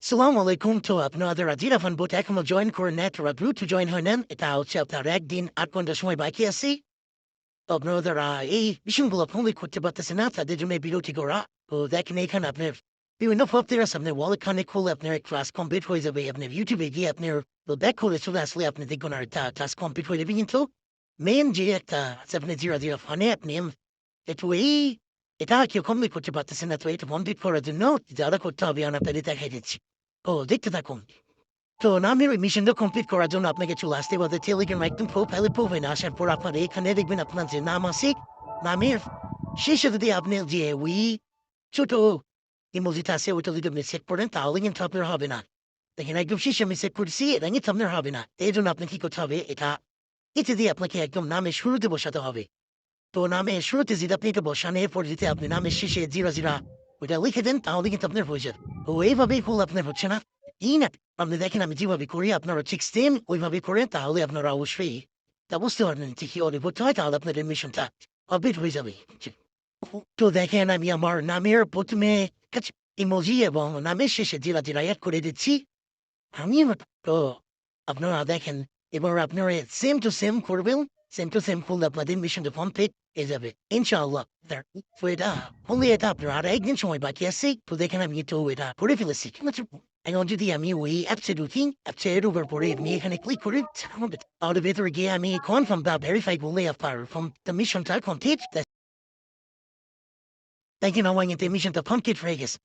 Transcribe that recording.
Salaam alaikum to আপনাদের Adira buti ekmal join coronet Rabru to join honen eta chapter din at konda shmoy baki asi আপনাদের এই বিষয়গুলো আপনি করতে পারতেছেন না তাদের জন্য বিরতি করা তো দেখেন এখানে আপনার বিভিন্ন পত্রিকা আপনার ওয়ালখানে খুলে আপনার ক্লাস কমপ্লিট হয়ে যাবে আপনার ইউটিউবে গিয়ে আপনার তো দেখ করে চলে আসলে আপনি দেখবেন আর ক্লাস কমপ্লিট হয়ে যাবে কিন্তু মেন যে একটা আপনি জিরা জিরা ফানে আপনি একটু এই এটা কেউ কমপ্লিট করতে পারতেছেন না তো এটা কমপ্লিট করার জন্য যারা করতে হবে আমি আপনাদের দেখাই দিচ্ছি ও দেখতে থাকুন তো নামের ওই মিশনটা কমপ্লিট করার জন্য আপনাকে চলে আসতে হবে টেলিগ্রাম একদম প্রোফাইলে প্রোফাইলে আসার পর আপনার এখানে দেখবেন আপনার যে নাম আছে নামের শেষে যদি আপনি যে ওই ছোট ইমোজিটা আছে ওইটা যদি আপনি চেক করেন তাহলে কিন্তু আপনার হবে না দেখেন একদম শেষে আমি চেক করছি এটা কিন্তু আপনার হবে না এই জন্য আপনি কি করতে হবে এটা দিয়ে আপনাকে একদম নামের শুরুতে বসাতে হবে তো নামের শুরুতে যদি আপনি এটা বসান এরপর যদি আপনি নামের শেষে জিরা জিরা ওইটা লিখে দেন তাহলে কিন্তু আপনার হয়ে যাবে তো এইভাবেই হল আপনার হচ্ছে না এই না আপনি দেখেন আমি যেভাবে করি আপনারা ঠিক সেম ওইভাবে করেন তাহলে আপনারা অবশ্যই তা বুঝতে পারবেন যে কি অনেক করতে হয় তাহলে আপনার এডমিশনটা কমপ্লিট হয়ে যাবে তো দেখেন আমি আমার নামের প্রথমে ইমোজি এবং নামের শেষে জিরা জিরা অ্যাড করে দিচ্ছি আমি তো আপনারা দেখেন এবার আপনারা সেম টু সেম করবেন সেম টু সেম করলে আপনাদের মিশনটা কমপ্লিট হয়ে যাবে ইনশাআল্লাহ তো এটা বললে এটা আপনার আর একদিন সময় বাকি আছে তো দেখেন আমি তো এটা করে ফেলেছি ঠিক আছে এখন যদি আমি ওই অ্যাপসে ঢুকি অ্যাপসে ঢোকার পরে আমি এখানে ক্লিক করি আর ভেতরে গিয়ে আমি কনফার্ম বা ভেরিফাই করলে আপনার মিশনটা কমপ্লিট দেখেন আমার কিন্তু মিশনটা কমপ্লিট হয়ে গেছে